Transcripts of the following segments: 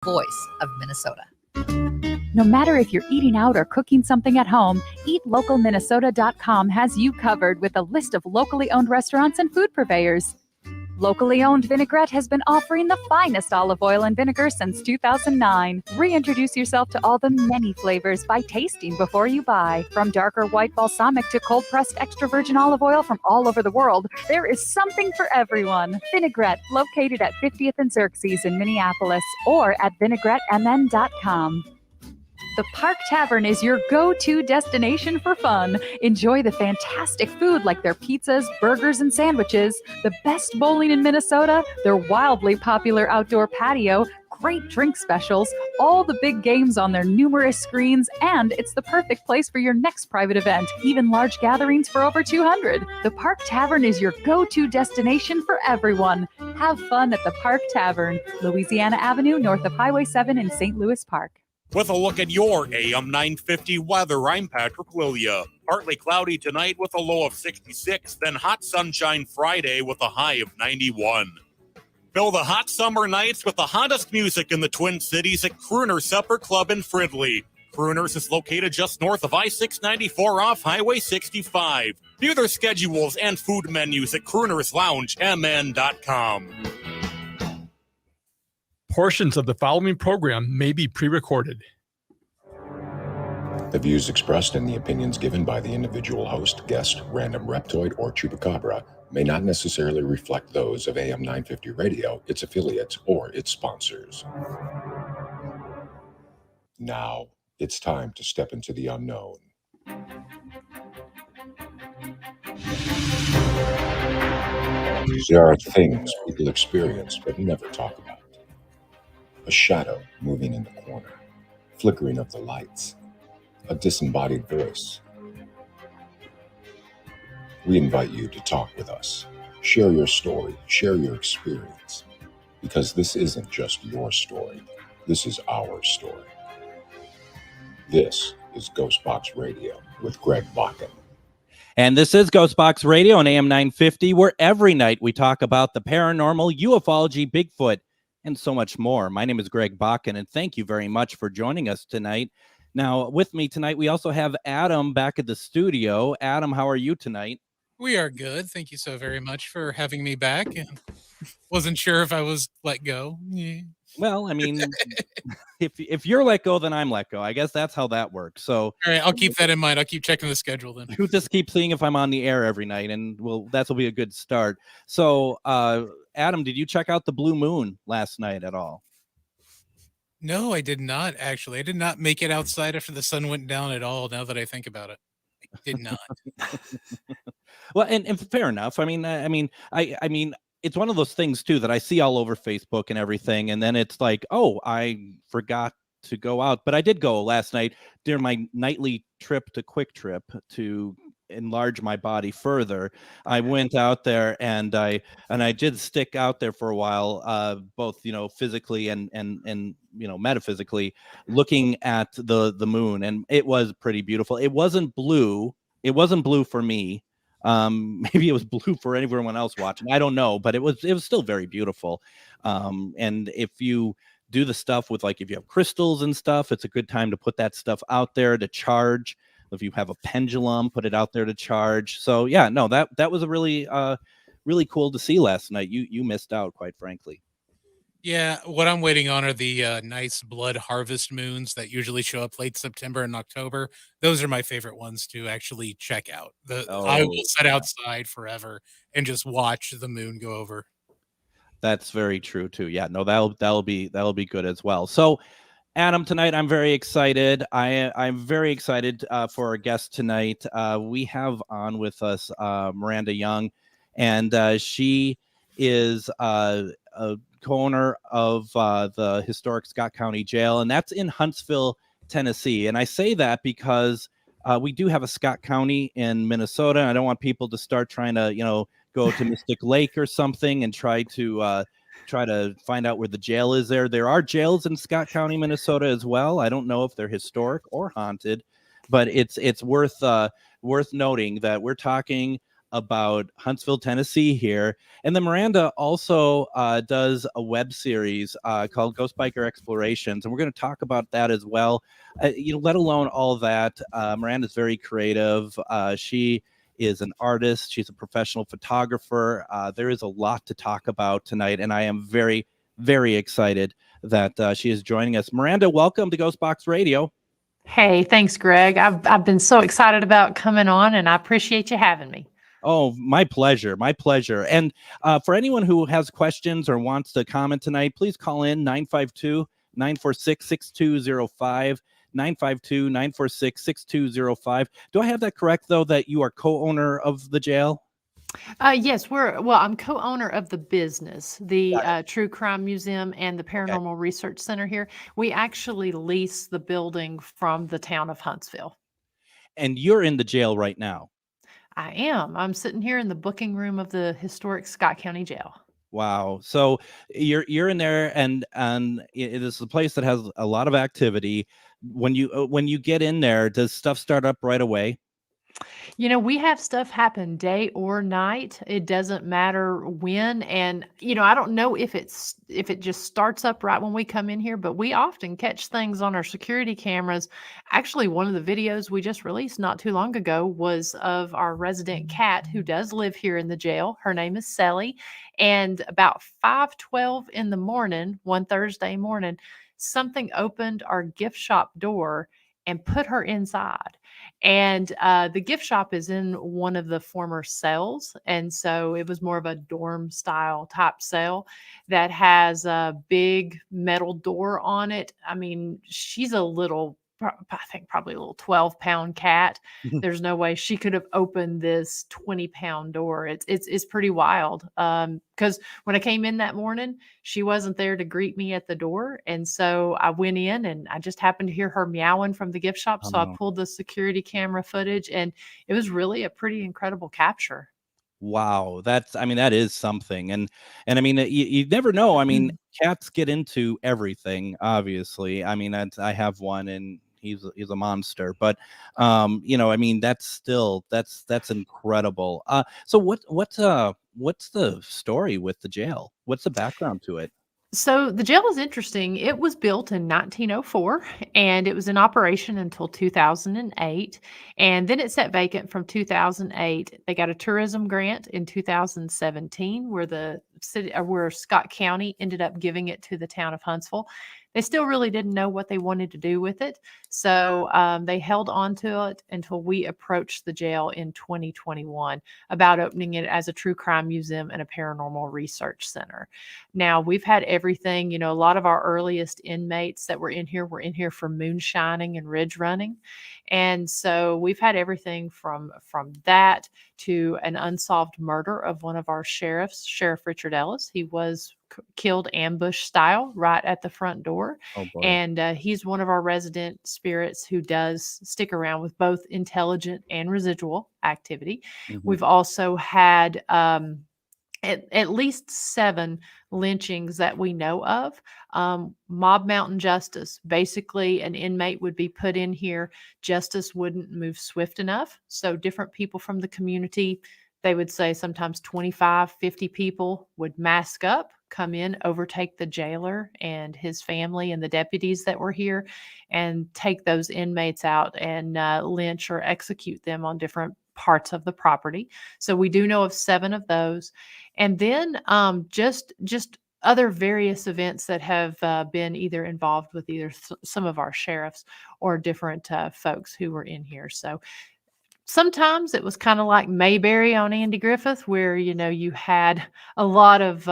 voice of Minnesota. No matter if you're eating out or cooking something at home, eatlocalminnesota.com has you covered with a list of locally owned restaurants and food purveyors. Locally owned Vinaigrette has been offering the finest olive oil and vinegar since 2009. Reintroduce yourself to all the many flavors by tasting before you buy. From darker white balsamic to cold-pressed extra virgin olive oil from all over the world, there is something for everyone. Vinaigrette, located at 50th and Xerxes in Minneapolis, or at vinaigrettemn.com. The Park Tavern is your go-to destination for fun. Enjoy the fantastic food like their pizzas, burgers, and sandwiches, the best bowling in Minnesota, their wildly popular outdoor patio, great drink specials, all the big games on their numerous screens, and it's the perfect place for your next private event, even large gatherings for over 200. The Park Tavern is your go-to destination for everyone. Have fun at the Park Tavern, Louisiana Avenue, north of Highway 7 in St. Louis Park. With a look at your AM 950 weather, I'm Patrick Lilia. Partly cloudy tonight with a low of 66, then hot sunshine Friday with a high of 91. Fill the hot summer nights with the hottest music in the Twin Cities at Crooner Supper Club in Fridley. Crooners is located just north of I-694 off Highway 65. View their schedules and food menus at croonersloungemn.com. Portions of the following program may be pre-recorded. The views expressed and the opinions given by the individual host, guest, random reptoid, or chupacabra may not necessarily reflect those of AM 950 Radio, its affiliates, or its sponsors. Now, it's time to step into the unknown. There are things people experience but never talk about. A shadow moving in the corner, flickering of the lights, a disembodied voice. We invite you to talk with us, share your story, share your experience, because this isn't just your story, this is our story. This is GhostBox Radio with Greg Bakun. And this is GhostBox Radio on AM 950, where every night we talk about the paranormal, ufology, Bigfoot, and so much more. My name is Greg Bakun, and thank you very much for joining us tonight. Now, with me tonight, we also have Adam back at the studio. Adam, how are you tonight? We are good. Thank you so very much for having me back. Wasn't sure if I was let go. Yeah. Well, I mean, if you're let go, then I'm let go. I guess that's how that works. So, all right, I'll keep that in mind. I'll keep checking the schedule then. You just keep seeing if I'm on the air every night, and that'll be a good start. So, Adam, did you check out the blue moon last night at all? No, I did not, actually. I did not make it outside after the sun went down at all, now that I think about it. I did not. Well, and fair enough. I mean, it's one of those things, too, that I see all over Facebook and everything, and then it's like, oh, I forgot to go out. But I did go last night during my nightly trip to Quick Trip to enlarge my body further. I went out there and I did stick out there for a while, both physically and metaphysically, looking at the moon, and it was pretty beautiful. It wasn't blue for me. Maybe it was blue for everyone else watching, I don't know, but it was still very beautiful. And if you do the stuff with, like, if you have crystals and stuff, it's a good time to put that stuff out there to charge. If you have a pendulum, put it out there to charge. So yeah, no, that was a really cool to see last night. You missed out, quite frankly. Yeah, what I'm waiting on are the nice blood harvest moons that usually show up late September and October. Those are my favorite ones to actually check out. I will sit outside forever and just watch the moon go over. That's very true too. Yeah, no, that'll be good as well. So, Adam, tonight I'm very excited. I'm very excited for our guest tonight. We have on with us Miranda Young, and she is a co-owner of the historic Scott County Jail, and that's in Huntsville, Tennessee. And I say that because we do have a Scott County in Minnesota. I don't want people to start trying to, go to Mystic Lake or something and try to find out where the jail is there. There are jails in Scott County, Minnesota as well. I don't know if they're historic or haunted, but it's worth noting that we're talking about Huntsville, Tennessee here. And then Miranda also does a web series called Ghost Biker Explorations. And we're going to talk about that as well. Let alone all that. Miranda's very creative. She is an artist. She's a professional photographer. There is a lot to talk about tonight. And I am very, very excited that she is joining us. Miranda, welcome to GhostBox Radio. Hey, thanks, Greg. I've been so excited about coming on, and I appreciate you having me. Oh, my pleasure. My pleasure. And for anyone who has questions or wants to comment tonight, please call in 952-946-6205, 952-946-6205. Do I have that correct, though, that you are co-owner of the jail? Yes, I'm co-owner of the business, the True Crime Museum and the Paranormal Research Center here. We actually lease the building from the town of Huntsville. And you're in the jail right now. I am. I'm sitting here in the booking room of the historic Scott County Jail. Wow. So you're in there, and it is a place that has a lot of activity. When you get in there, does stuff start up right away? We have stuff happen day or night. It doesn't matter when. And, I don't know if it just starts up right when we come in here, but we often catch things on our security cameras. Actually, one of the videos we just released not too long ago was of our resident cat who does live here in the jail. Her name is Sally. And about 5:12 in the morning, one Thursday morning, something opened our gift shop door and put her inside. And the gift shop is in one of the former cells. And so it was more of a dorm style type cell that has a big metal door on it. I mean, she's probably a little 12-pound cat. There's no way she could have opened this 20-pound door. It's pretty wild. Because when I came in that morning, she wasn't there to greet me at the door. And so I went in and I just happened to hear her meowing from the gift shop. So I pulled the security camera footage, and it was really a pretty incredible capture. Wow, that is something. And I mean, you never know. I mean, cats get into everything, obviously. I mean, I have one, and he's a monster, but I mean, that's incredible. So what's the story with the jail? What's the background to it? So the jail is interesting. It was built in 1904, and it was in operation until 2008. And then it sat vacant from 2008. They got a tourism grant in 2017 where Scott County ended up giving it to the town of Huntsville. They still really didn't know what they wanted to do with it. So they held on to it until we approached the jail in 2021 about opening it as a true crime museum and a paranormal research center. Now, we've had everything, a lot of our earliest inmates that were in here for moonshining and ridge running. And so we've had everything from that to an unsolved murder of one of our sheriffs, Sheriff Richard Ellis. He was killed ambush style right at the front door. Oh, boy. And he's one of our resident spirits who does stick around with both intelligent and residual activity. Mm-hmm. We've also had at least 7 lynchings that we know of. Mob mountain justice. Basically, an inmate would be put in here. Justice wouldn't move swift enough. So different people from the community, they would say sometimes 25, 50 people would mask up, come in, overtake the jailer and his family and the deputies that were here, and take those inmates out and lynch or execute them on different parts of the property. So we do know of 7 of those. And then just other various events that have been either involved with either some of our sheriffs or different folks who were in here. So sometimes it was kind of like Mayberry on Andy Griffith, where, you had a lot of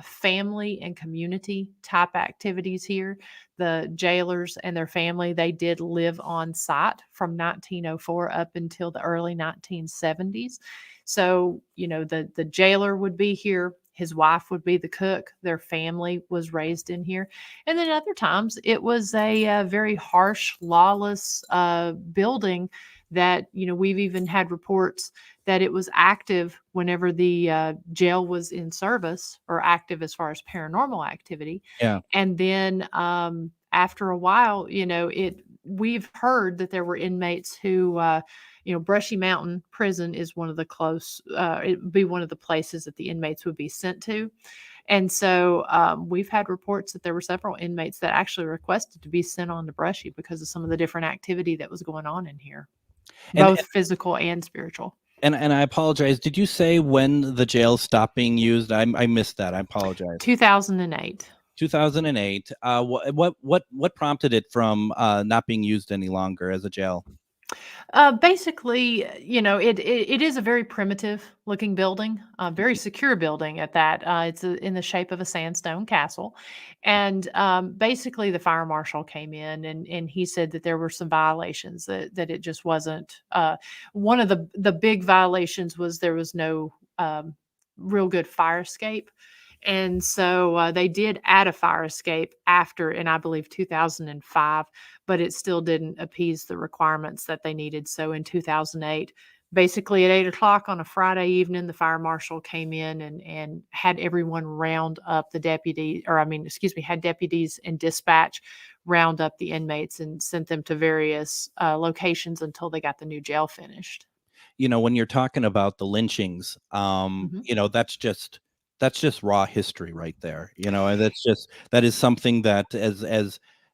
family and community type activities here. The jailers and their family, they did live on site from 1904 up until the early 1970s. So, the jailer would be here. His wife would be the cook. Their family was raised in here. And then other times it was a very harsh, lawless building that, we've even had reports that it was active whenever the jail was in service, or active as far as paranormal activity. Yeah. And then after a while, we've heard that there were inmates who, Brushy Mountain Prison is one of the it would be one of the places that the inmates would be sent to. And so we've had reports that there were several inmates that actually requested to be sent on to Brushy because of some of the different activity that was going on in here, both physical and spiritual. And I apologize. Did you say when the jail stopped being used? I missed that. I apologize. 2008. 2008. What prompted it from not being used any longer as a jail? Basically, it is a very primitive looking building, very secure building at that. It's in the shape of a sandstone castle. And basically, the fire marshal came in and he said that there were some violations, that it just wasn't. One of the big violations was there was no real good fire escape. And so they did add a fire escape after, in I believe 2005, but it still didn't appease the requirements that they needed. So in 2008, basically at 8 o'clock on a Friday evening, the fire marshal came in and had everyone round up the had deputies and dispatch round up the inmates and sent them to various locations until they got the new jail finished. When you're talking about the lynchings, that's just raw history right there. And that is something that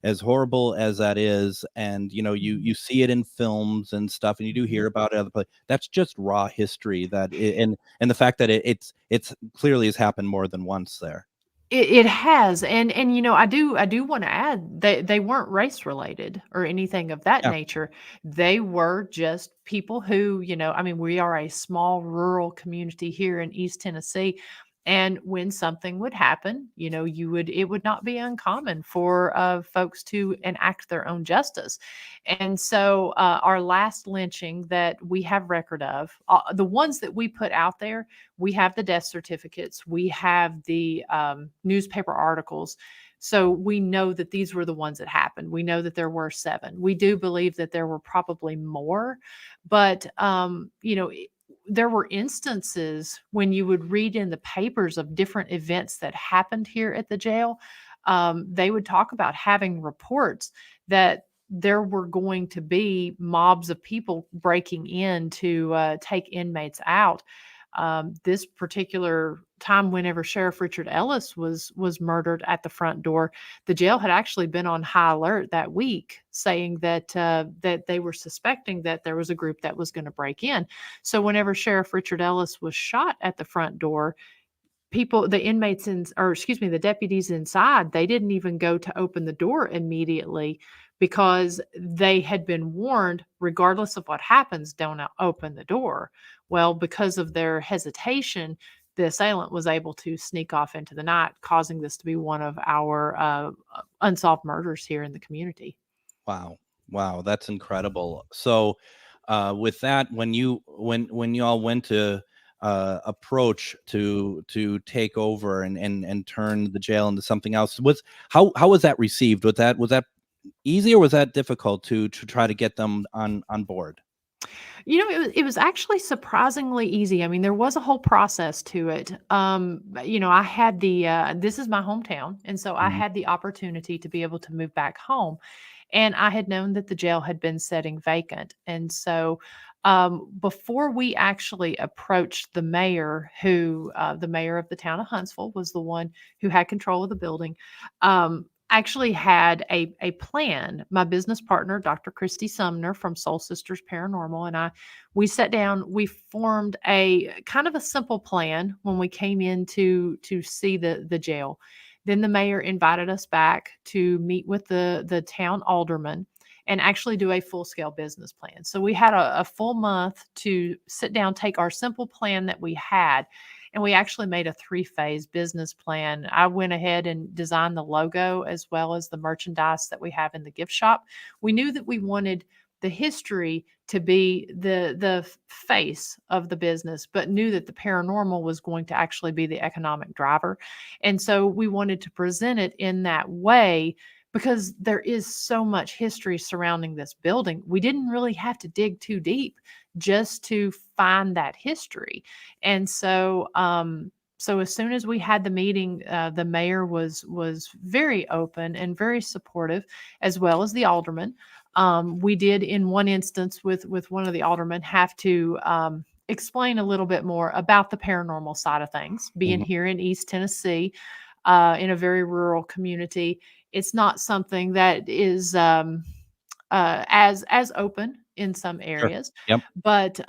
as horrible as that is, and you see it in films and stuff, and you do hear about it other places. That's just raw history, and the fact that it's clearly has happened more than once there. It has, and I do want to add that they weren't race related or anything of that nature. They were just people who, we are a small rural community here in East Tennessee. And when something would happen, it would not be uncommon for folks to enact their own justice. And so our last lynching that we have record of, the ones that we put out there, we have the death certificates, we have the newspaper articles. So we know that these were the ones that happened. We know that there were 7. We do believe that there were probably more, but there were instances when you would read in the papers of different events that happened here at the jail. They would talk about having reports that there were going to be mobs of people breaking in to take inmates out. This particular time, whenever Sheriff Richard Ellis was murdered at the front door, the jail had actually been on high alert that week, saying that that they were suspecting that there was a group that was going to break in. So whenever Sheriff Richard Ellis was shot at the front door, the deputies inside, they didn't even go to open the door immediately because they had been warned, regardless of what happens, don't open the door. Well, because of their hesitation, the assailant was able to sneak off into the night, causing this to be one of our unsolved murders here in the community. Wow, that's incredible. So, with that, when you all went to approach to take over and turn the jail into something else, how was that received? Was that easy, or was that difficult to try to get them on board? It was actually surprisingly easy. I mean, there was a whole process to it. I had this is my hometown. And so I had the opportunity to be able to move back home. And I had known that the jail had been sitting vacant. And so before we actually approached the mayor, the mayor of the town of Huntsville was the one who had control of the building, actually had a plan. My business partner, Dr. Christy Sumner from Soul Sisters Paranormal, and we sat down, we formed a kind of a simple plan when we came in to see the jail. Then the mayor invited us back to meet with the town alderman and actually do a full-scale business plan. So we had a full month to sit down, take our simple plan that we had, and we actually made a 3-phase business plan. I went ahead and designed the logo as well as the merchandise that we have in the gift shop. We knew that we wanted the history to be the face of the business, but knew that the paranormal was going to actually be the economic driver. And so we wanted to present it in that way because there is so much history surrounding this building. We didn't really have to dig too deep just to find that history. And so as soon as we had the meeting, the mayor was very open and very supportive, as well as the alderman. We did, in one instance with one of the aldermen, have to explain a little bit more about the paranormal side of things. Being here in East Tennessee, in a very rural community, it's not something that is as open in some areas. Yep. But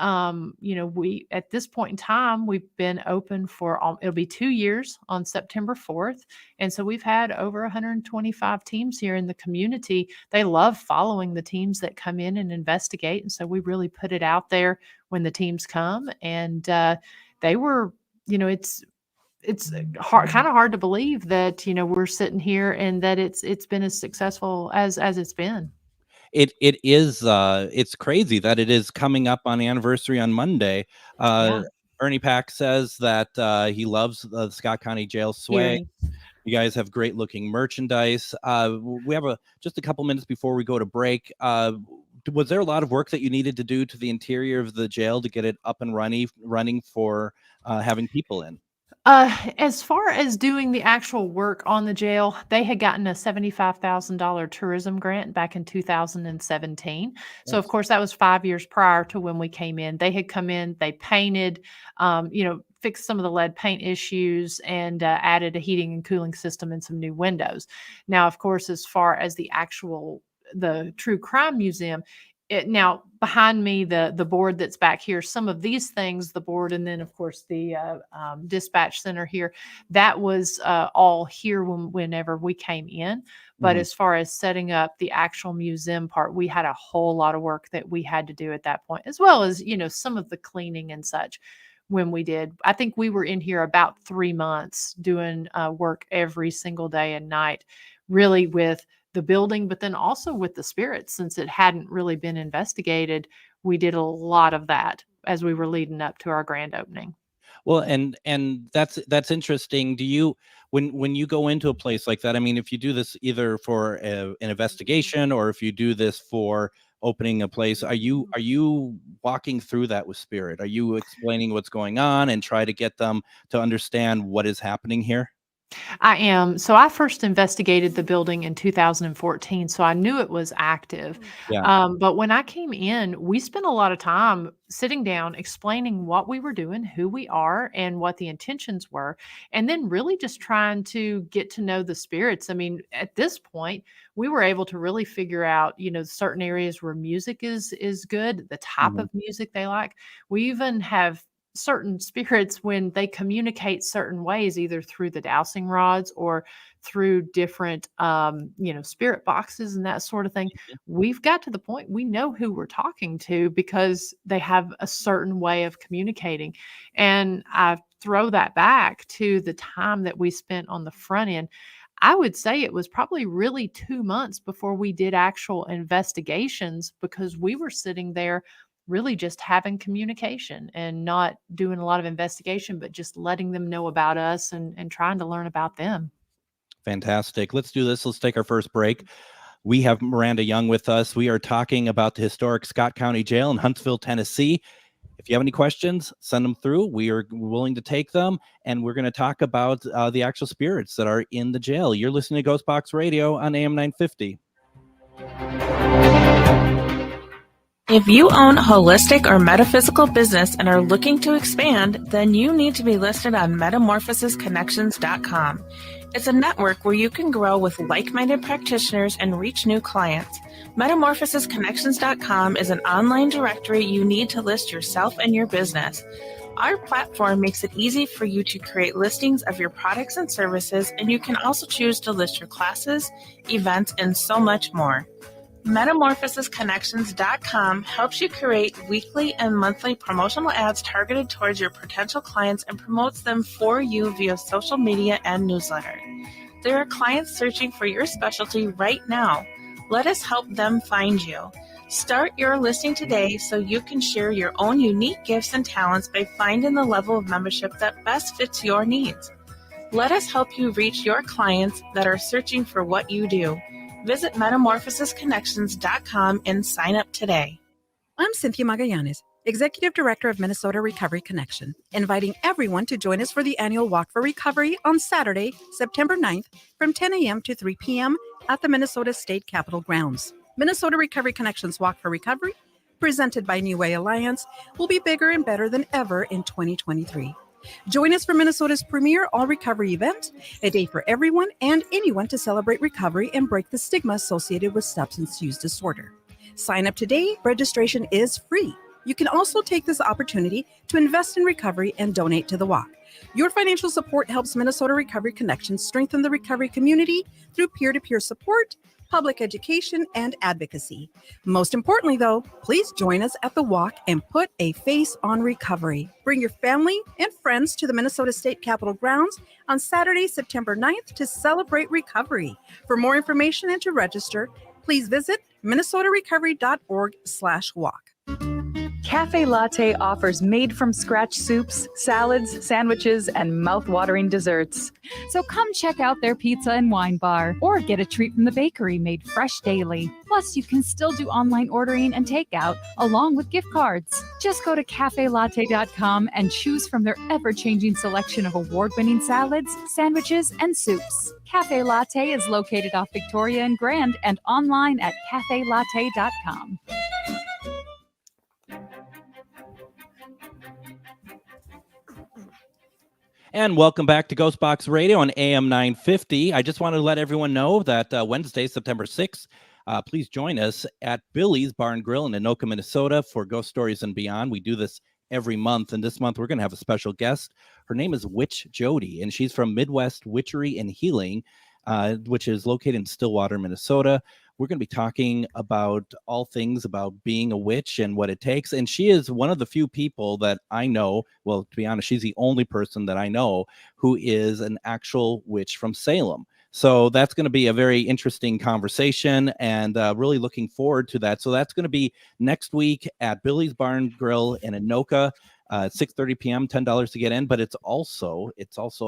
we, at this point in time, we've been open for it'll be 2 years on September 4th, and so we've had over 125 teams here in the community. They love following the teams that come in and investigate, and so we really put it out there when the teams come, and they were, it's hard, kind of hard to believe that we're sitting here and that it's been as successful as it's been. It is it's crazy that it is coming up on the anniversary on Monday. Ernie Pack says that he loves the Scott County Jail swag. You guys have great looking merchandise. We have just a couple minutes before we go to break. Was there a lot of work that you needed to do to the interior of the jail to get it up and running for having people in? As far as doing the actual work on the jail, they had gotten a $75,000 tourism grant back in 2017. So, of course, that was 5 years prior to when we came in. They had come in, they painted, fixed some of the lead paint issues, and added a heating and cooling system and some new windows. Now, of course, as far as the True Crime Museum, now behind me, the board that's back here, some of these things, the board, and then of course the dispatch center here, that was all here whenever we came in. But as far as setting up the actual museum part, we had a whole lot of work that we had to do at that point, as well as, some of the cleaning and such. When we did, I think we were in here about 3 months doing work every single day and night, really with the building, but then also with the spirits. Since it hadn't really been investigated, we did a lot of that as we were leading up to our grand opening. Well, and that's interesting. Do you, when you go into a place like that, I mean, if you do this either for an investigation or if you do this for opening a place, are you walking through that with spirit? Are you explaining what's going on and try to get them to understand what is happening here? I am. So I first investigated the building in 2014, so I knew it was active. But when I came in, we spent a lot of time sitting down, explaining what we were doing, who we are, and what the intentions were, and then really just trying to get to know the spirits. I mean, at this point, we were able to really figure out, certain areas where music is good, the type of music they like. We even have certain spirits, when they communicate certain ways, either through the dowsing rods or through different spirit boxes and that sort of thing. We've got to the point we know who we're talking to because they have a certain way of communicating. And I throw that back to the time that we spent on the front end. I would say it was probably really 2 months before we did actual investigations, because we were sitting there really just having communication and not doing a lot of investigation, but just letting them know about us and trying to learn about them. Fantastic. Let's do this. Let's take our first break. We have Miranda Young with us. We are talking about the historic Scott County Jail in Huntsville, Tennessee. If you have any questions, send them through. We are willing to take them, and we're going to talk about the actual spirits that are in the jail. You're listening to GhostBox Radio on AM 950. If you own a holistic or metaphysical business and are looking to expand, then you need to be listed on metamorphosisconnections.com. It's a network where you can grow with like-minded practitioners and reach new clients. Metamorphosisconnections.com is an online directory you need to list yourself and your business. Our platform makes it easy for you to create listings of your products and services, and you can also choose to list your classes, events, and so much more. Metamorphosisconnections.com helps you create weekly and monthly promotional ads targeted towards your potential clients and promotes them for you via social media and newsletter. There are clients searching for your specialty right now. Let us help them find you. Start your listing today so you can share your own unique gifts and talents by finding the level of membership that best fits your needs. Let us help you reach your clients that are searching for what you do. Visit metamorphosisconnections.com and sign up today. I'm Cynthia Magallanes, Executive Director of Minnesota Recovery Connection, inviting everyone to join us for the annual Walk for Recovery on Saturday, September 9th from 10 a.m. to 3 p.m. at the Minnesota State Capitol grounds. Minnesota Recovery Connections Walk for Recovery, presented by New Way Alliance, will be bigger and better than ever in 2023. Join us for Minnesota's premier all-recovery event, a day for everyone and anyone to celebrate recovery and break the stigma associated with substance use disorder. Sign up today. Registration is free. You can also take this opportunity to invest in recovery and donate to the walk. Your financial support helps Minnesota Recovery Connections strengthen the recovery community through peer-to-peer support, public education, and advocacy. Most importantly, though, please join us at the walk and put a face on recovery. Bring your family and friends to the Minnesota State Capitol grounds on Saturday, September 9th to celebrate recovery. For more information and to register, please visit minnesotarecovery.org/walk. Cafe Latte offers made-from-scratch soups, salads, sandwiches, and mouth-watering desserts. So come check out their pizza and wine bar, or get a treat from the bakery made fresh daily. Plus, you can still do online ordering and takeout, along with gift cards. Just go to cafelatte.com and choose from their ever-changing selection of award-winning salads, sandwiches, and soups. Cafe Latte is located off Victoria and Grand and online at cafelatte.com. And welcome back to GhostBox Radio on AM 950. I just wanted to let everyone know that Wednesday, September 6th, please join us at Billy's Bar and Grill in Anoka, Minnesota for Ghost Stories and Beyond. We do this every month, and this month we're going to have a special guest. Her name is Witch Jody, and she's from Midwest Witchery and Healing, which is located in Stillwater, Minnesota. We're going to be talking about all things about being a witch and what it takes. And she is one of the few people that I know, well, to be honest, she's the only person that I know who is an actual witch from Salem. So that's going to be a very interesting conversation, and really looking forward to that. So that's going to be next week at Billy's Bar and Grill in Anoka. 6:30 p.m., $10 to get in, but it's also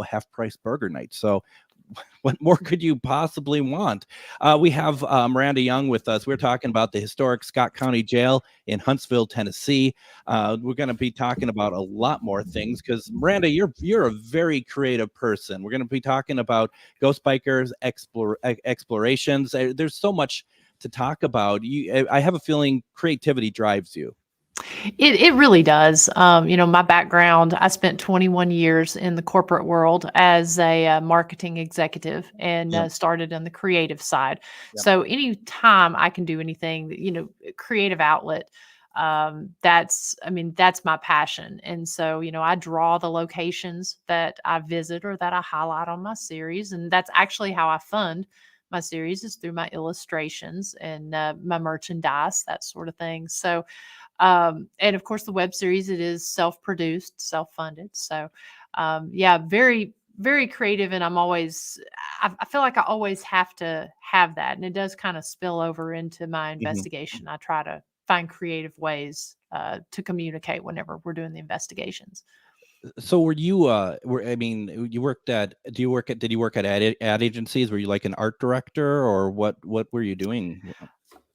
half price burger night. So what more could you possibly want? We have Miranda Young with us. We're talking about the historic Scott County Jail in Huntsville, Tennessee. We're going to be talking about a lot more things because, Miranda, you're a very creative person. We're going to be talking about ghost bikers, explorations. There's so much to talk about. I have a feeling creativity drives you. It really does. My background, I spent 21 years in the corporate world as a marketing executive and started on the creative side. Yep. So anytime I can do anything, creative outlet, that's my passion. And so, I draw the locations that I visit or that I highlight on my series. And that's actually how I fund my series, is through my illustrations and my merchandise, that sort of thing. So, and of course the web series, it is self-produced, self-funded. So, very, very creative. And I feel like I always have to have that. And it does kind of spill over into my investigation. I try to find creative ways to communicate whenever we're doing the investigations. So did you work at ad agencies? Were you like an art director, or what were you doing?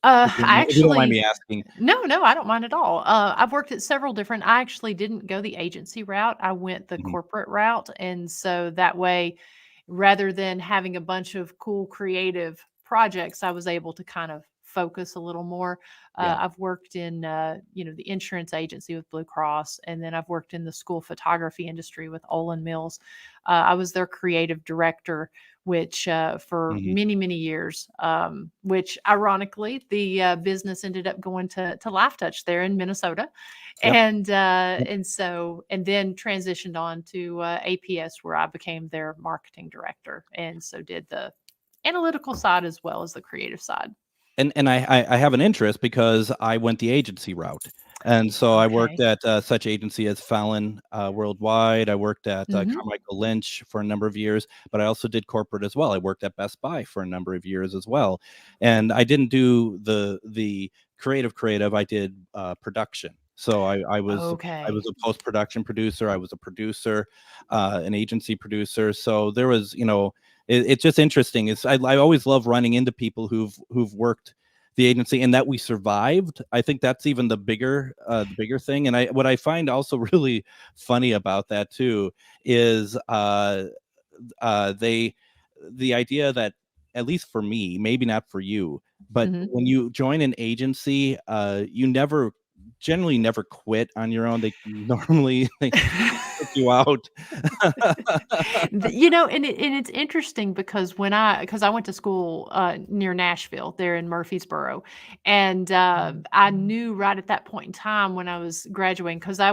If you don't mind me asking. No, I don't mind at all. I've worked at several different. I actually didn't go the agency route. I went the corporate route, and so that way, rather than having a bunch of cool creative projects, I was able to kind of focus a little more. I've worked in the insurance agency with Blue Cross, and then I've worked in the school photography industry with Olin Mills. I was their creative director, which for many, many years, which ironically, the business ended up going to Life Touch there in Minnesota. Yep. And then transitioned on to APS, where I became their marketing director. And so did the analytical side as well as the creative side. And I have an interest because I went the agency route. And so I worked at such agency as Fallon Worldwide. I worked at Carmichael Lynch for a number of years, but I also did corporate as well. I worked at Best Buy for a number of years as well. And I didn't do the creative. I did production. So I was a post-production producer. I was a producer, an agency producer. So there was, it's just interesting. I always love running into people who've worked the agency and that we survived. I think that's even the bigger thing. And what I find also really funny about that too is the idea that, at least for me, maybe not for you, But when you join an agency, you generally never quit on your own. They normally they kick you out. And it's interesting because because I went to school near Nashville, there in Murfreesboro, and I knew right at that point in time when I was graduating, because I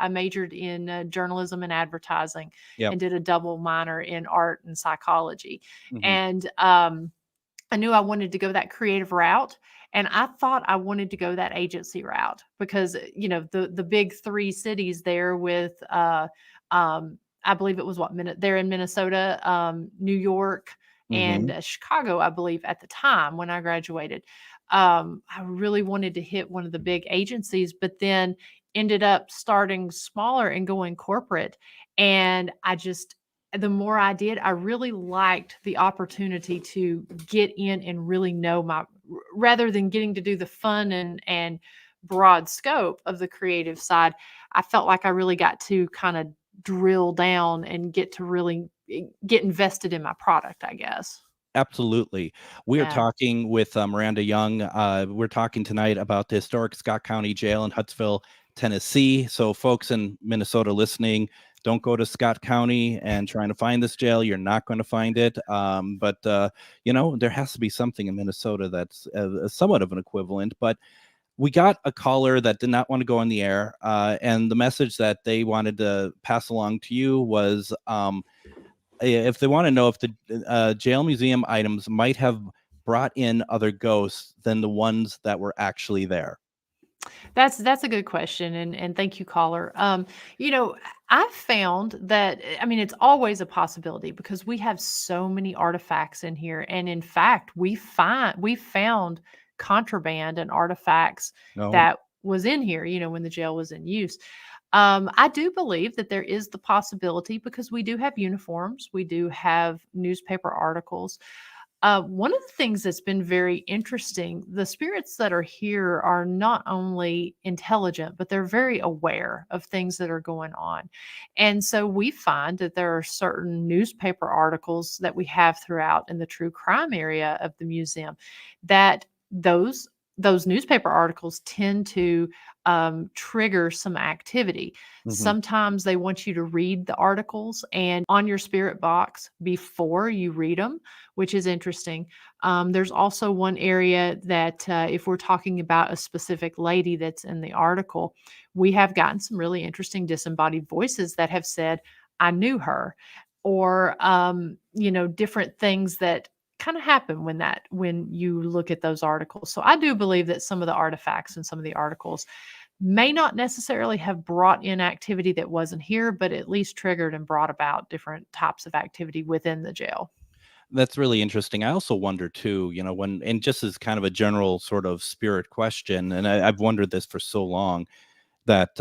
majored in journalism and advertising, Yep. and did a double minor in art and psychology, Mhm. and I knew I wanted to go that creative route. And I thought I wanted to go that agency route because, the big three cities there with, I believe it was they're in Minnesota, New York, and Mhm. Chicago, I believe at the time when I graduated. I really wanted to hit one of the big agencies, but then ended up starting smaller and going corporate. And the more I did, I really liked the opportunity to get in and really know rather than getting to do the fun and broad scope of the creative side. I felt like I really got to kind of drill down and get to really get invested in my product, I guess. Absolutely. We are Yeah. talking with Miranda Young. We're talking tonight about the historic Scott County Jail in Huntsville, Tennessee. So folks in Minnesota listening, don't go to Scott County and trying to find this jail. You're not going to find it. But there has to be something in Minnesota that's somewhat of an equivalent. But we got a caller that did not want to go on the air. And the message that they wanted to pass along to you was, if they want to know if the jail museum items might have brought in other ghosts than the ones that were actually there. That's a good question, and thank you, caller. I've found that, I mean, it's always a possibility because we have so many artifacts in here, and in fact, we found contraband and artifacts No. that was in here, when the jail was in use. I do believe that there is the possibility because we do have uniforms, we do have newspaper articles. One of the things that's been very interesting, the spirits that are here are not only intelligent, but they're very aware of things that are going on. And so we find that there are certain newspaper articles that we have throughout in the true crime area of the museum that those newspaper articles tend to trigger some activity. Sometimes they want you to read the articles and on your spirit box before you read them, which is interesting. There's also one area that, if we're talking about a specific lady that's in the article, we have gotten some really interesting disembodied voices that have said, I knew her, or, different things that kind of happen when you look at those articles. So I do believe that some of the artifacts and some of the articles may not necessarily have brought in activity that wasn't here, but at least triggered and brought about different types of activity within the jail. That's really interesting. I also wonder too, and just as kind of a general sort of spirit question, and I've wondered this for so long that,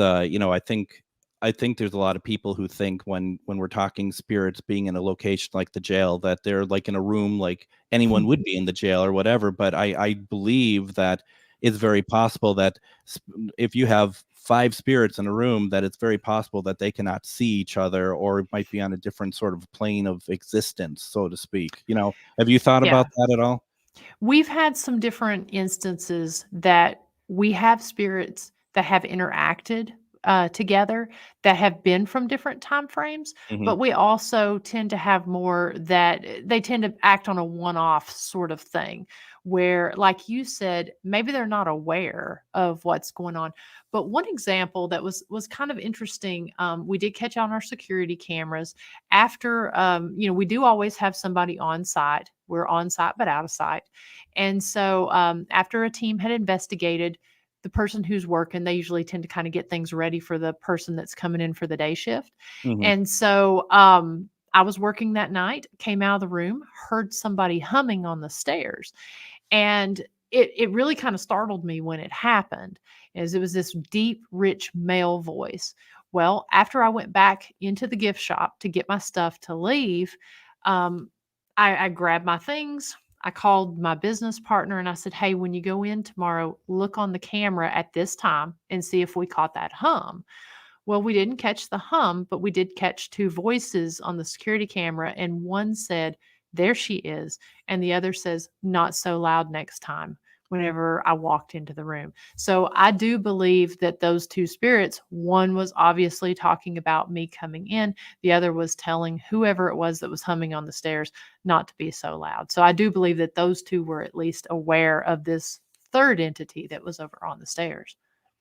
I think there's a lot of people who think when we're talking spirits being in a location like the jail, that they're like in a room like anyone would be in the jail or whatever. But I believe that it's very possible that if you have 5 spirits in a room, that it's very possible that they cannot see each other, or it might be on a different sort of plane of existence, so to speak. Have you thought Yeah. about that at all? We've had some different instances that we have spirits that have interacted together that have been from different time frames, but we also tend to have more that they tend to act on a one-off sort of thing where, like you said, maybe they're not aware of what's going on. But one example that was kind of interesting, we did catch on our security cameras after, we do always have somebody on site. We're on site but out of sight. And so after a team had investigated, the person who's working, they usually tend to kind of get things ready for the person that's coming in for the day shift. And so I was working that night, came out of the room, heard somebody humming on the stairs. And it really kind of startled me when it happened, as it was this deep, rich male voice. Well, after I went back into the gift shop to get my stuff to leave, I grabbed my things. I called my business partner and I said, hey, when you go in tomorrow, look on the camera at this time and see if we caught that hum. Well, we didn't catch the hum, but we did catch 2 voices on the security camera. And one said, there she is. And the other says, not so loud next time, whenever I walked into the room. So I do believe that those two spirits, one was obviously talking about me coming in, the other was telling whoever it was that was humming on the stairs not to be so loud. So I do believe that those two were at least aware of this third entity that was over on the stairs.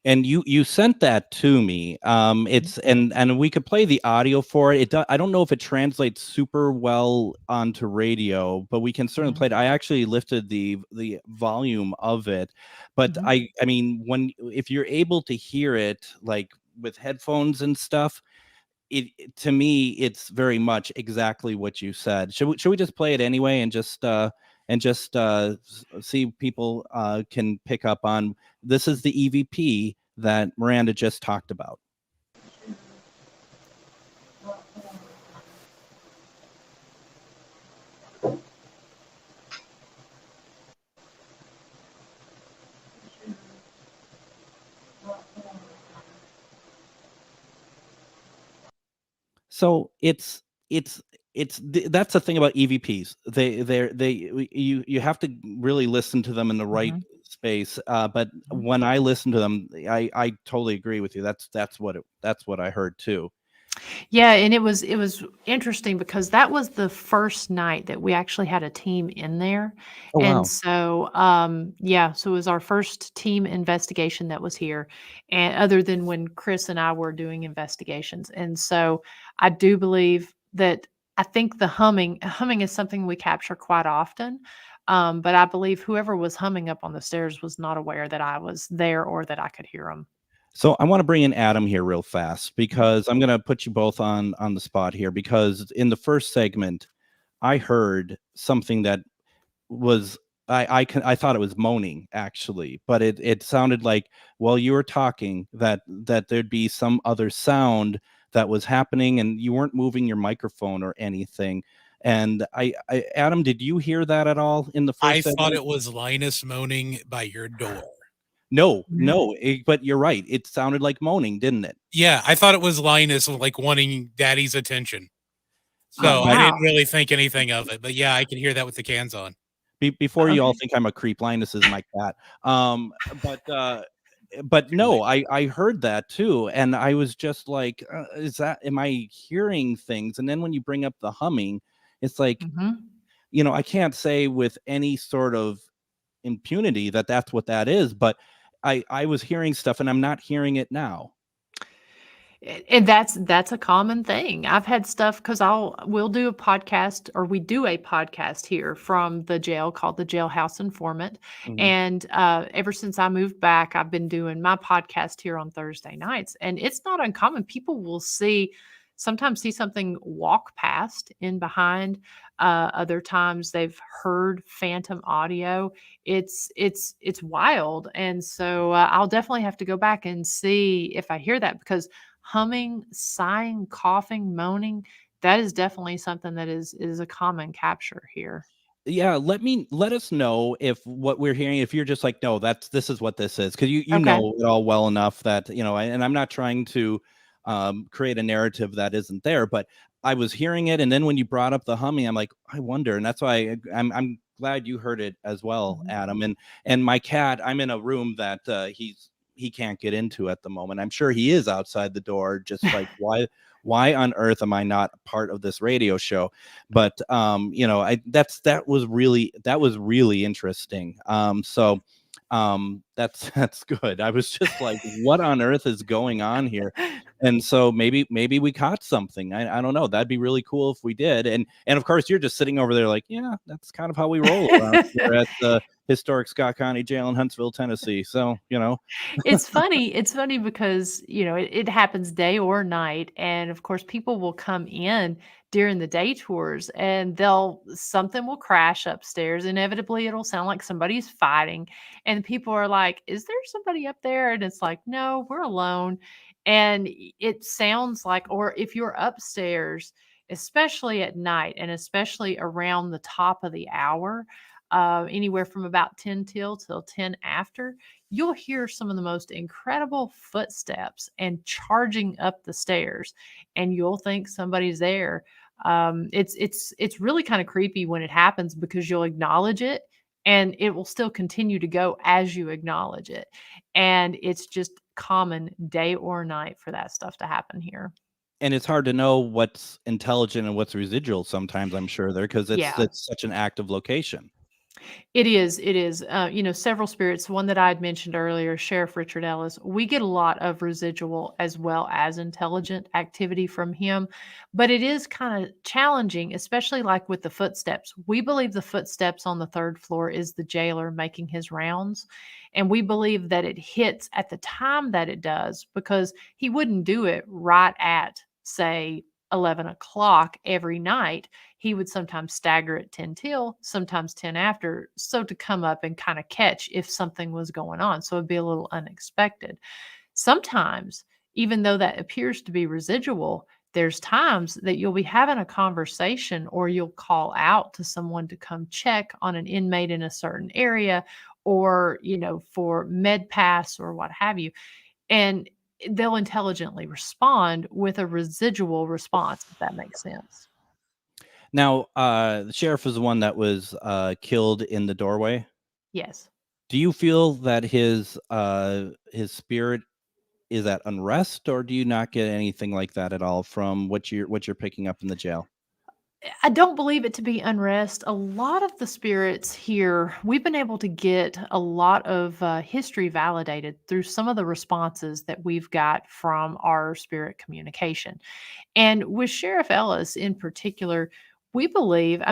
And you sent that to me. It's and we could play the audio for it. I don't know if it translates super well onto radio, but we can certainly play it. I actually lifted the volume of it, but I mean, if you're able to hear it like with headphones and stuff, it to me it's very much exactly what you said. Should we just play it anyway and just see if people can pick up on this? Is the EVP that Miranda just talked about. So it's that's the thing about EVPs. You have to really listen to them in the right space. But when I listen to them, I totally agree with you. That's what I heard too. Yeah, and it was interesting because that was the first night that we actually had a team in there. Oh, wow. And so so it was our first team investigation that was here, and other than when Chris and I were doing investigations. And so I do believe that I think the humming is something we capture quite often. But I believe whoever was humming up on the stairs was not aware that I was there or that I could hear them. So I want to bring in Adam here real fast because I'm going to put you both on the spot here, because in the first segment, I heard something that was I thought it was moaning actually, but it sounded like while you were talking that there'd be some other sound that was happening and you weren't moving your microphone or anything. And Adam, did you hear that at all in the first segment? I thought it was Linus moaning by your door. No, but you're right. It sounded like moaning, didn't it? Yeah, I thought it was Linus like wanting daddy's attention. So I didn't really think anything of it. But yeah, I can hear that with the cans on. Before you all think I'm a creep, Linus is my cat. But no, I heard that too. And I was just like, am I hearing things? And then when you bring up the humming, it's like, I can't say with any sort of impunity that that's what that is, but I was hearing stuff and I'm not hearing it now. And that's a common thing. I've had stuff because we'll do a podcast, or we do a podcast here from the jail called the Jailhouse Informant. And ever since I moved back, I've been doing my podcast here on Thursday nights. And it's not uncommon. People will sometimes see something walk past in behind. Other times they've heard phantom audio. It's wild. And so I'll definitely have to go back and see if I hear that, because humming, sighing, coughing, moaning, that is definitely something that is a common capture here. Yeah, let us know if what we're hearing, if you're just like, no, this is what this is, because you know it all well enough that, and I'm not trying to create a narrative that isn't there, but I was hearing it, and then when you brought up the humming, I'm like, I wonder, and that's why I'm glad you heard it as well, Adam. And my cat, I'm in a room that he can't get into at the moment. I'm sure he is outside the door, just like why on earth am I not part of this radio show? But that was really interesting. That's good. I was just like, what on earth is going on here? And so maybe we caught something. I don't know. That'd be really cool if we did. And of course you're just sitting over there like, yeah, that's kind of how we roll around here at the historic Scott County Jail in Huntsville, Tennessee. So, It's funny because, it happens day or night. And of course, people will come in during the day tours and something will crash upstairs. Inevitably, it'll sound like somebody's fighting. And people are like, is there somebody up there? And it's like, no, we're alone. And it sounds like, or if you're upstairs, especially at night and especially around the top of the hour, anywhere from about 10 till 10 after, you'll hear some of the most incredible footsteps and charging up the stairs, and you'll think somebody's there. It's really kind of creepy when it happens because you'll acknowledge it and it will still continue to go as you acknowledge it. And it's just common day or night for that stuff to happen here. And it's hard to know what's intelligent and what's residual sometimes, I'm sure, there, because it's such an active location. It is. Several spirits, one that I had mentioned earlier, Sheriff Richard Ellis, we get a lot of residual as well as intelligent activity from him, but it is kind of challenging, especially like with the footsteps. We believe the footsteps on the third floor is the jailer making his rounds. And we believe that it hits at the time that it does because he wouldn't do it right at, say, 11 o'clock every night. He would sometimes stagger at 10 till, sometimes 10 after, so to come up and kind of catch if something was going on. So it'd be a little unexpected. Sometimes, even though that appears to be residual, there's times that you'll be having a conversation or you'll call out to someone to come check on an inmate in a certain area or, for med pass or what have you. And they'll intelligently respond with a residual response, if that makes sense. Now, the sheriff is the one that was killed in the doorway. Yes. Do you feel that his spirit is at unrest, or do you not get anything like that at all from what you're picking up in the jail? I don't believe it to be unrest. A lot of the spirits here, we've been able to get a lot of history validated through some of the responses that we've got from our spirit communication. And with Sheriff Ellis in particular, we believe,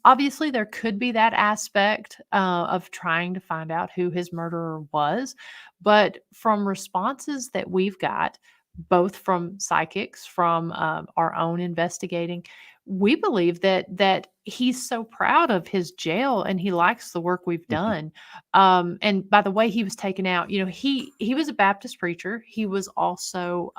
obviously there could be that aspect of trying to find out who his murderer was, but from responses that we've got, both from psychics, from our own investigating, we believe that he's so proud of his jail and he likes the work we've done. And by the way, he was taken out, he was a Baptist preacher. He was also,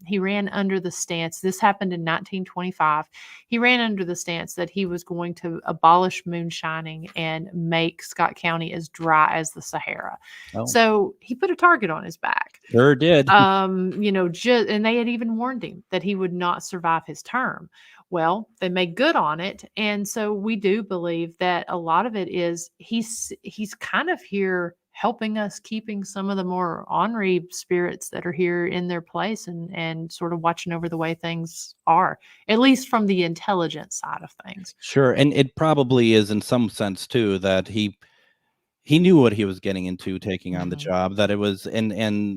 he ran under the stance. This happened in 1925. He ran under the stance that he was going to abolish moonshining and make Scott County as dry as the Sahara. Oh. So he put a target on his back. Sure did. And they had even warned him that he would not survive his term. Well, they made good on it. And so we do believe that a lot of it is he's kind of here helping us, keeping some of the more ornery spirits that are here in their place and sort of watching over the way things are, at least from the intelligence side of things. Sure. And it probably is in some sense too, that he knew what he was getting into taking on the job, that it was, and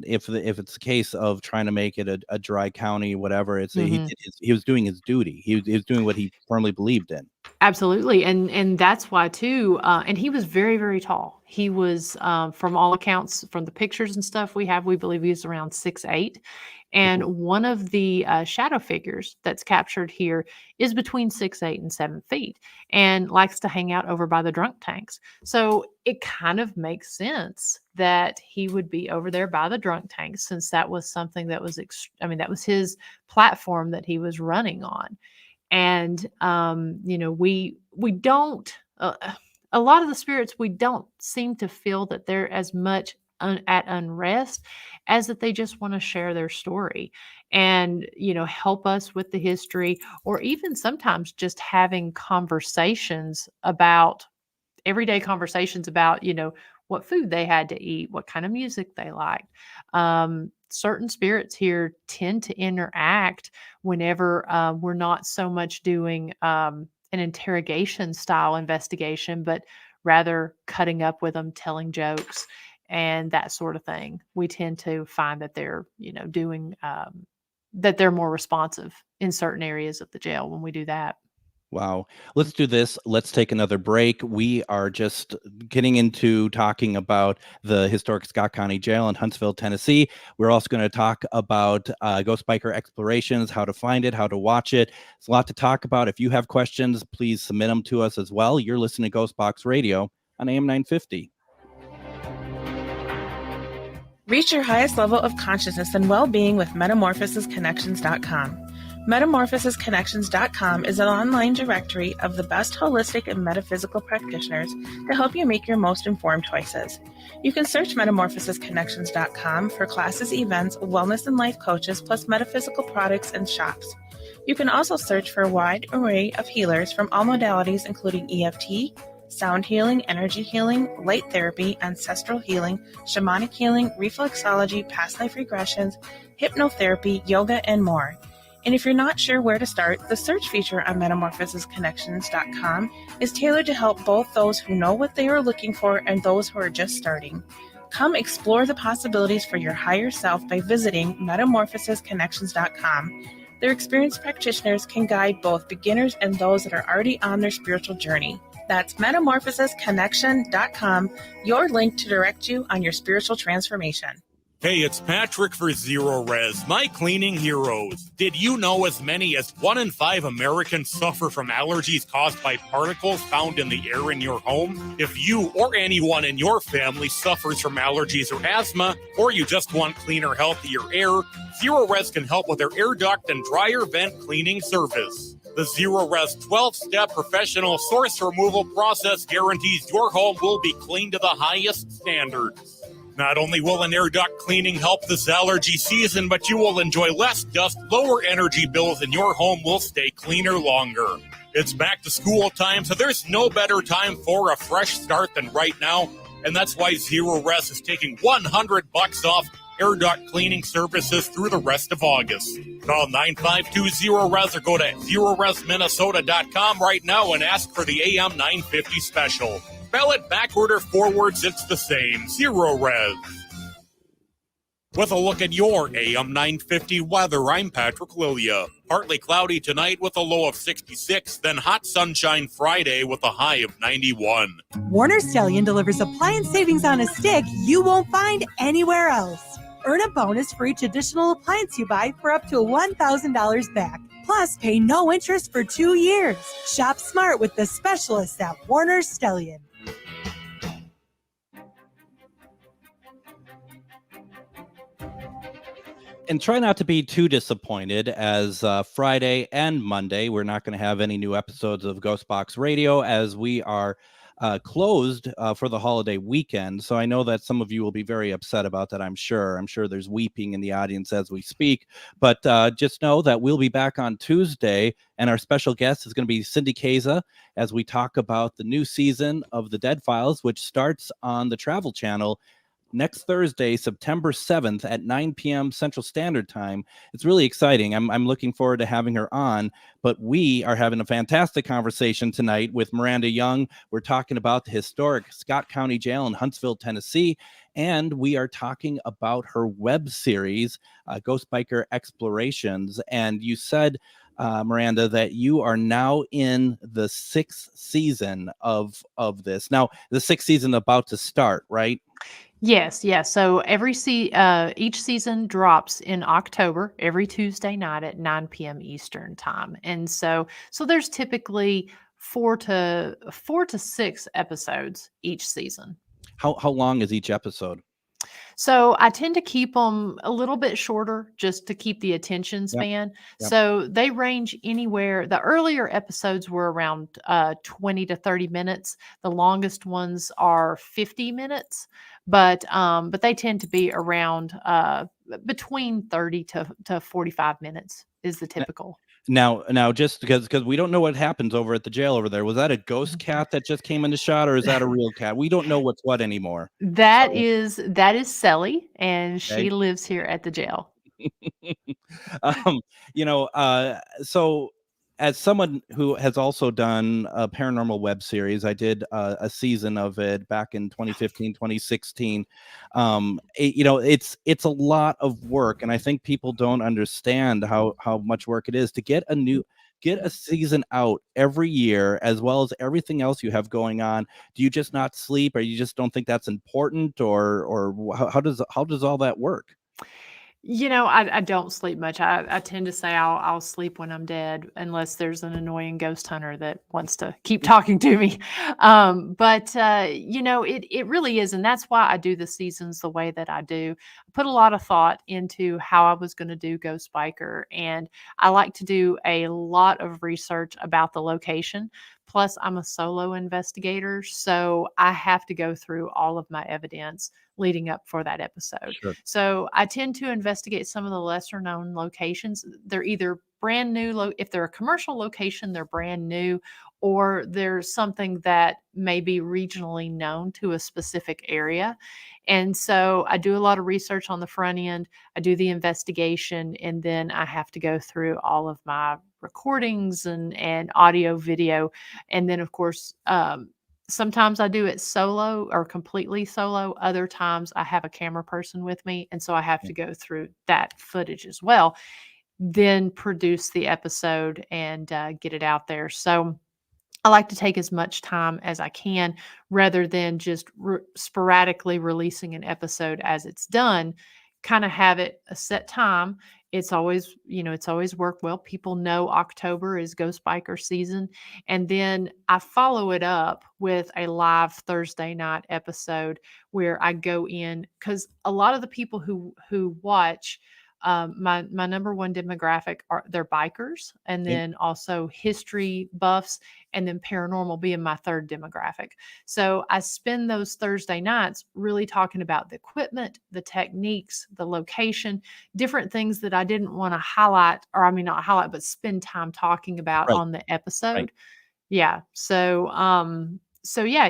if it's a case of trying to make it a dry county, whatever, it's he was doing his duty. He was doing what he firmly believed in. Absolutely. And that's why too, and he was very, very tall. He was, from all accounts, from the pictures and stuff we have, we believe he was around 6'8". And one of the shadow figures that's captured here is between 6'8" and 7 feet and likes to hang out over by the drunk tanks. So it kind of makes sense that he would be over there by the drunk tanks, since that was something that was, that was his platform that he was running on. And, we don't, a lot of the spirits, we don't seem to feel that they're as much at unrest as that they just want to share their story and, help us with the history, or even sometimes just having everyday conversations about, what food they had to eat, what kind of music they liked. Certain spirits here tend to interact whenever we're not so much doing an interrogation style investigation, but rather cutting up with them, telling jokes, and that sort of thing. We tend to find that they're, doing, that they're more responsive in certain areas of the jail when we do that. Wow. Let's do this. Let's take another break. We are just getting into talking about the historic Scott County Jail in Huntsville, Tennessee. We're also going to talk about Ghost Biker Explorations, how to find it, how to watch it. It's a lot to talk about. If you have questions, please submit them to us as well. You're listening to GhostBox Radio on AM 950. Reach your highest level of consciousness and well-being with metamorphosisconnections.com. Metamorphosisconnections.com is an online directory of the best holistic and metaphysical practitioners to help you make your most informed choices. You can search metamorphosisconnections.com for classes, events, wellness and life coaches, plus metaphysical products and shops. You can also search for a wide array of healers from all modalities, including EFT, sound healing, energy healing, light therapy, ancestral healing, shamanic healing, reflexology, past life regressions, hypnotherapy, yoga, and more. And if you're not sure where to start, the search feature on metamorphosisconnections.com is tailored to help both those who know what they are looking for and those who are just starting. Come explore the possibilities for your higher self by visiting metamorphosisconnections.com. Their experienced practitioners can guide both beginners and those that are already on their spiritual journey. That's metamorphosisconnection.com, your link to direct you on your spiritual transformation. Hey, it's Patrick for Zero Res, my cleaning heroes. Did you know as many as 1 in 5 Americans suffer from allergies caused by particles found in the air in your home? If you or anyone in your family suffers from allergies or asthma, or you just want cleaner, healthier air, Zero Res can help with their air duct and dryer vent cleaning service. The Zero Res 12-step professional source removal process guarantees your home will be cleaned to the highest standards. Not only will an air duct cleaning help this allergy season, but you will enjoy less dust, lower energy bills, and your home will stay cleaner longer. It's back to school time, so there's no better time for a fresh start than right now, and that's why Zero Res is taking $100 off air duct cleaning services through the rest of August. Call 9520-RES or go to ZeroResMinnesota.com right now and ask for the AM 950 special. Spell it backward or forwards, it's the same. Zero Res. With a look at your AM 950 weather, I'm Patrick Lilia. Partly cloudy tonight with a low of 66, then hot sunshine Friday with a high of 91. Warner Stellian delivers appliance savings on a stick you won't find anywhere else. Earn a bonus for each additional appliance you buy for up to $1,000 back. Plus, pay no interest for 2 years. Shop smart with the specialists at Warner Stellian. And try not to be too disappointed, as Friday and Monday, we're not going to have any new episodes of GhostBox Radio as we are closed for the holiday weekend. So I know that some of you will be very upset about that, I'm sure. I'm sure there's weeping in the audience as we speak. But just know that we'll be back on Tuesday, and our special guest is going to be Cindy Keza as we talk about the new season of The Dead Files, which starts on the Travel Channel next Thursday, September 7th at 9 p.m. Central Standard Time. It's really exciting. I'm looking forward to having her on, but we are having a fantastic conversation tonight with Miranda Young. We're talking about the historic Scott County Jail in Huntsville, Tennessee, and we are talking about her web series, Ghost Biker Explorations. And you said, Miranda, that you are now in the 6th season of this. Now, the 6th season about to start, right? Yes. So each season drops in October every Tuesday night at 9 p.m. Eastern time, and so there's typically 4 to 6 episodes each season. How long is each episode? So I tend to keep them a little bit shorter just to keep the attention span. Yep. So they range anywhere. The earlier episodes were around 20 to 30 minutes. The longest ones are 50 minutes, but they tend to be around between 30 to 45 minutes is the typical. Now, just because we don't know what happens over at the jail over there, was that a ghost cat that just came into shot, or is that a real cat? We don't know what's what anymore. That is Selly, and she lives here at the jail. So as someone who has also done a paranormal web series, I did a season of it back in 2015, 2016. It's a lot of work, and I think people don't understand how much work it is to get a season out every year, as well as everything else you have going on. Do you just not sleep, or you just don't think that's important, or how does all that work? I don't sleep much. I tend to say I'll sleep when I'm dead, unless there's an annoying ghost hunter that wants to keep talking to me. It really is. And that's why I do the seasons the way that I do. I put a lot of thought into how I was going to do Ghost Biker. And I like to do a lot of research about the location. Plus, I'm a solo investigator, so I have to go through all of my evidence leading up for that episode. Sure. So I tend to investigate some of the lesser known locations. They're either brand new, if they're a commercial location, they're brand new, or there's something that may be regionally known to a specific area. And so I do a lot of research on the front end. I do the investigation, and then I have to go through all of my recordings and audio, video. And then, of course, sometimes I do it solo or completely solo. Other times I have a camera person with me. And so I have to go through that footage as well, then produce the episode and get it out there. So I like to take as much time as I can rather than just sporadically releasing an episode as it's done. Kind of have it a set time. It's always, it's always worked well. People know October is Ghost Biker season. And then I follow it up with a live Thursday night episode where I go in, because a lot of the people who watch, my number one demographic they're bikers, and then also history buffs, and then paranormal being my third demographic. So I spend those Thursday nights really talking about the equipment, the techniques, the location, different things that I didn't want to highlight, or I mean, not highlight, but spend time talking about on the episode. Right. Yeah. So, yeah,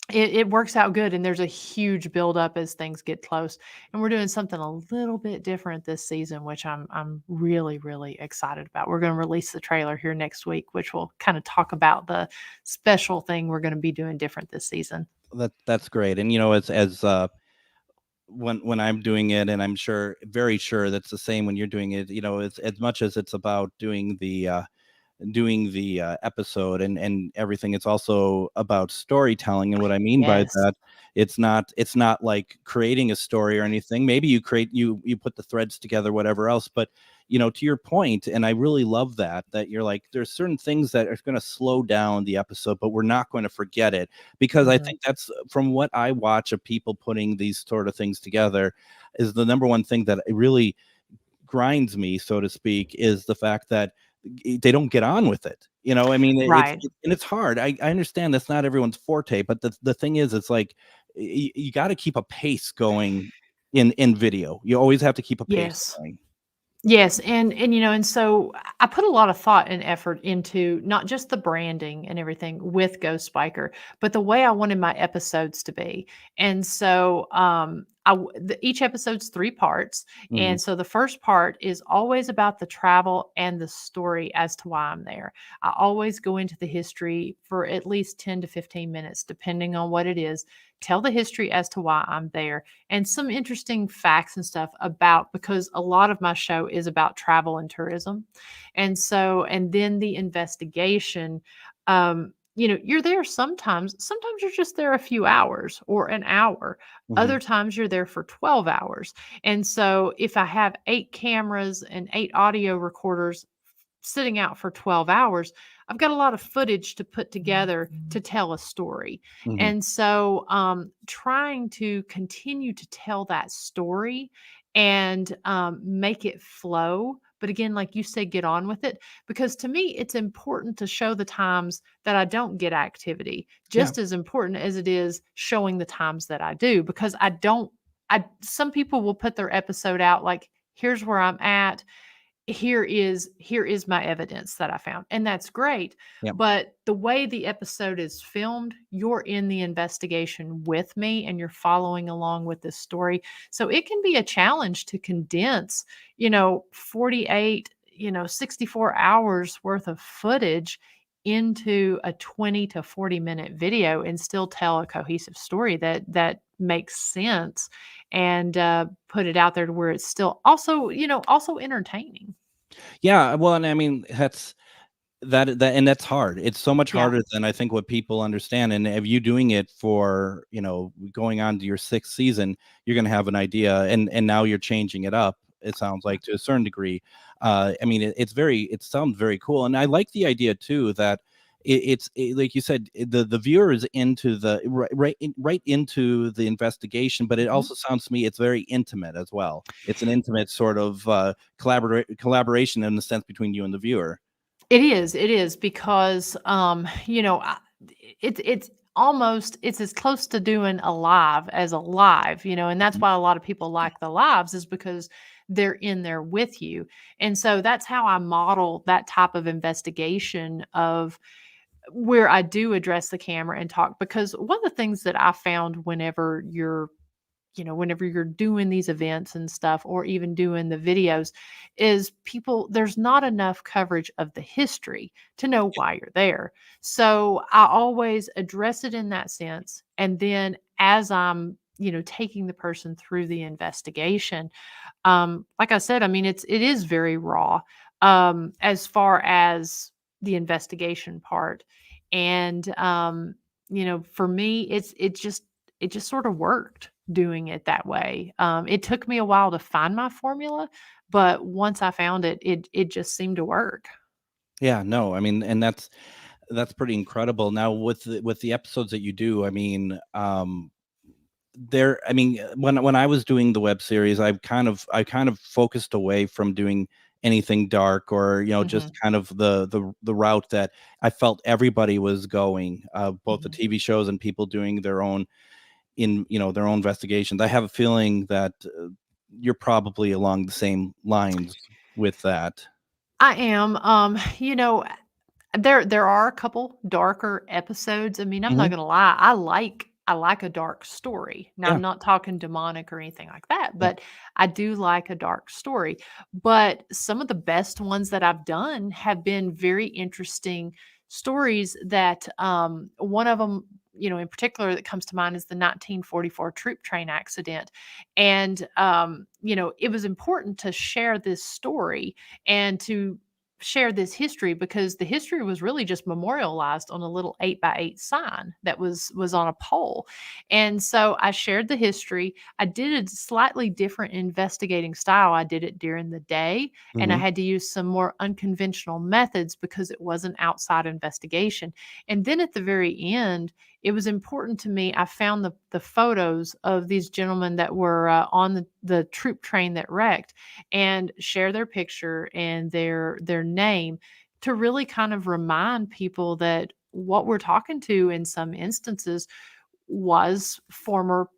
it works out good, and there's a huge buildup as things get close. And we're doing something a little bit different this season, which I'm really, really excited about. We're going to release the trailer here next week, which will kind of talk about the special thing we're going to be doing different this season. That's great. And as when I'm doing it, and I'm very sure that's the same when you're doing it, it's as much as it's about doing the episode and everything, it's also about storytelling. And what I mean by that, it's not like creating a story or anything. Maybe you put the threads together, whatever else, but to your point, and I really love that you're like, there's certain things that are going to slow down the episode, but we're not going to forget it, because I think that's, from what I watch of people putting these sort of things together, is the number one thing that really grinds me, so to speak, is the fact that they don't get on with it. I mean, right. It's hard. I understand that's not everyone's forte, but the thing is, it's like, you got to keep a pace going in video. You always have to keep a pace going. Yes. And so I put a lot of thought and effort into not just the branding and everything with Ghost Biker, but the way I wanted my episodes to be. And so, each episode's 3 parts. Mhm. And so the first part is always about the travel and the story as to why I'm there. I always go into the history for at least 10 to 15 minutes, depending on what it is. Tell the history as to why I'm there, and some interesting facts and stuff because a lot of my show is about travel and tourism. And then the investigation, you're there sometimes you're just there a few hours or an hour. Mhm. Other times you're there for 12 hours. And so if I have 8 cameras and 8 audio recorders sitting out for 12 hours, I've got a lot of footage to put together to tell a story. Mhm. And so trying to continue to tell that story and make it flow. But again, like you said, get on with it, because to me, it's important to show the times that I don't get activity, just as important as it is showing the times that I do, because some people will put their episode out like, here's where I'm at. Here is my evidence that I found. And that's great. Yep. But the way the episode is filmed, you're in the investigation with me and you're following along with this story. So it can be a challenge to condense, 48, 64 hours worth of footage into a 20 to 40 minute video and still tell a cohesive story that makes sense, and put it out there to where it's still also entertaining. Yeah, well, and I mean, that's and that's hard. It's so much harder than I think what people understand. And if you doing it for, going on to your 6th season, you're going to have an idea, and now you're changing it up, it sounds like, to a certain degree. I mean, it sounds very cool. And I like the idea too, that it's like you said, the viewer is into the right into the investigation, but it also sounds to me it's very intimate as well. It's an intimate sort of collaboration in the sense between you and the viewer. It is because it's as close to doing a live as a live, and that's why a lot of people like the lives, is because they're in there with you. And so that's how I model that type of investigation, of where I do address the camera and talk. Because one of the things that I found whenever you're doing these events and stuff, or even doing the videos, is there's not enough coverage of the history to know why you're there. So I always address it in that sense. And then as I'm, taking the person through the investigation, like I said, I mean, it is very raw, as far as the investigation part. And, for me, it just sort of worked doing it that way. It took me a while to find my formula, but once I found it, it just seemed to work. Yeah, no, I mean, and that's pretty incredible. Now with the episodes that you do, I mean, when I was doing the web series, I kind of focused away from doing anything dark, or just kind of the route that I felt everybody was going, both the TV shows and people doing their own their own investigations. I have a feeling that you're probably along the same lines with that. I am. There are a couple darker episodes. I mean, I'm not gonna lie. I like a dark story. Now, Yeah. I'm not talking demonic or anything like that, but I do like a dark story. But some of the best ones that I've done have been very interesting stories that, one of them, in particular that comes to mind, is the 1944 troop train accident. And, it was important to share this story and to share this history, because the history was really just memorialized on a little 8x8 sign that was on a pole. And so I shared the history. I did a slightly different investigating style. I did it during the day, and I had to use some more unconventional methods because it was an outside investigation. And then at the very end, it was important to me. I found the photos of these gentlemen that were on the troop train that wrecked, and share their picture and their name, to really kind of remind people that what we're talking to in some instances was former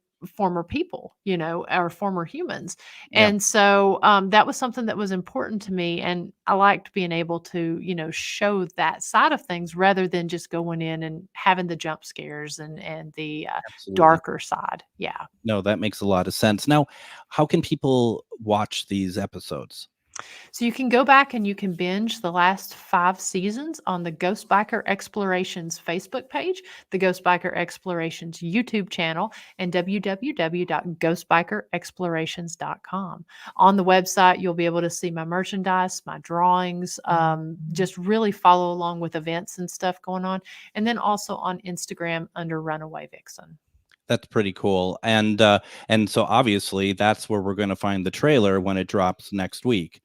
people, or former humans. Yeah. And so that was something that was important to me. And I liked being able to, show that side of things, rather than just going in and having the jump scares and the Absolutely. darker side. Yeah. No, that makes a lot of sense. Now, how can people watch these episodes? So you can go back and you can binge the last 5 seasons on the Ghost Biker Explorations Facebook page, the Ghost Biker Explorations YouTube channel, and www.ghostbikerexplorations.com. On the website, you'll be able to see my merchandise, my drawings, just really follow along with events and stuff going on. And then also on Instagram under Runaway Vixen. That's pretty cool. And so obviously that's where we're going to find the trailer when it drops next week.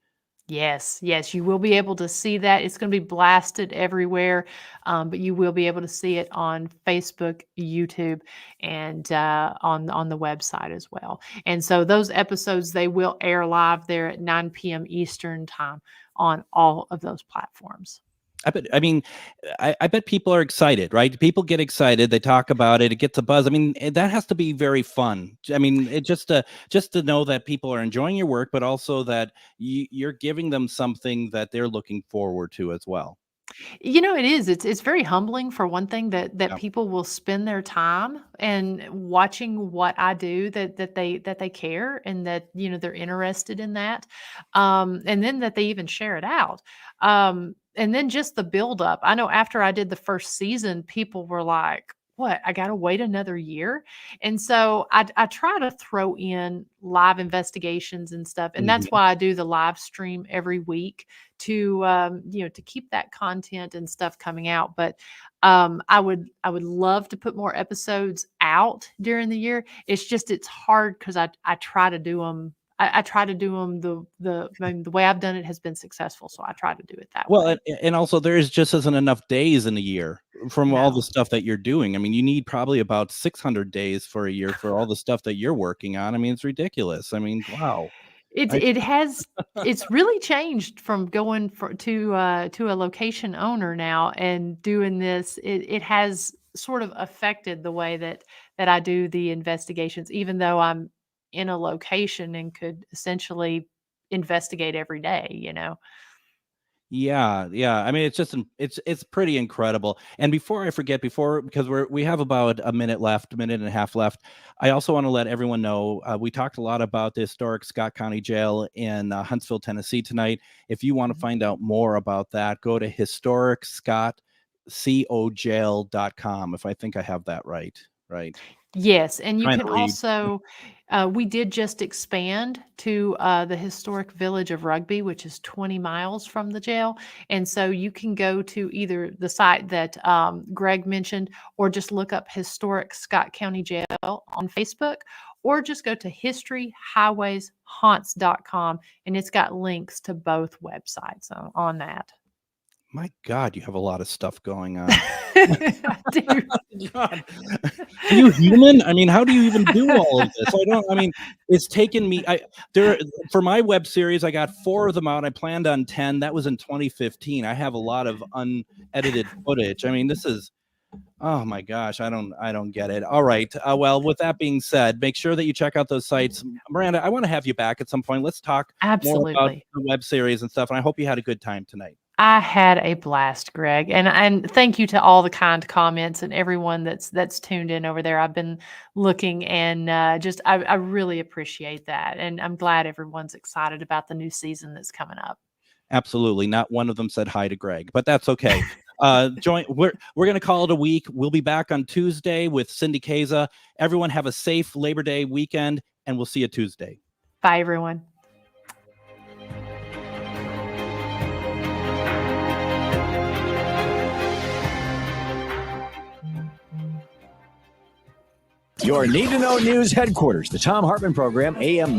Yes, you will be able to see that. It's going to be blasted everywhere, but you will be able to see it on Facebook, YouTube, and on the website as well. And so those episodes, they will air live there at 9 p.m. Eastern time on all of those platforms. I bet people are excited, right? People get excited. They talk about it. It gets a buzz. I mean, that has to be very fun. I mean, it just to know that people are enjoying your work, but also that you're giving them something that they're looking forward to as well. It is. It's very humbling, for one thing, that people will spend their time and watching what I do, that they care, and that they're interested in that, and then that they even share it out. And then just the buildup. I know after I did the first season, people were like, "What? I got to wait another year?" And so I try to throw in live investigations and stuff, and that's why I do the live stream every week to to keep that content and stuff coming out. But I would love to put more episodes out during the year. It's hard because I try to do them. I try to do them the way I've done it has been successful, so I try to do it that way. Well, and also there just isn't enough days in a year from all the stuff that you're doing. I mean, you need probably about 600 days for a year for all the stuff that you're working on. I mean, it's ridiculous. I mean, wow. It's really changed from going to a location owner now and doing this. It has sort of affected the way that I do the investigations, even though I'm in a location and could essentially investigate every day, you know. Yeah. I mean, it's just it's pretty incredible. And before I forget, because we have about a minute and a half left, I also want to let everyone know we talked a lot about the historic Scott County Jail in Huntsville, Tennessee tonight. If you want to find out more about that, go to historicscottcojail.com. If I think I have that right. Yes, and you can also, we did just expand to the historic village of Rugby, which is 20 miles from the jail. And so you can go to either the site that Greg mentioned, or just look up Historic Scott County Jail on Facebook, or just go to historyhighwayshaunts.com, and it's got links to both websites on that. My God, you have a lot of stuff going on. I do. God. Are you human? I mean, how do you even do all of this? It's taken me. For my web series, I got 4 of them out. I planned on 10. That was in 2015. I have a lot of unedited footage. I mean, this is. Oh my gosh, I don't get it. All right. Well, with that being said, make sure that you check out those sites. Miranda, I want to have you back at some point. Let's talk more about the web series and stuff. And I hope you had a good time tonight. I had a blast, Greg, and thank you to all the kind comments and everyone that's tuned in over there. I've been looking, and I really appreciate that, and I'm glad everyone's excited about the new season that's coming up. Absolutely, not one of them said hi to Greg, but that's okay. We're going to call it a week. We'll be back on Tuesday with Cindy Keza. Everyone have a safe Labor Day weekend, and we'll see you Tuesday. Bye, everyone. Your Need to Know News headquarters, the Thom Hartmann Program, AM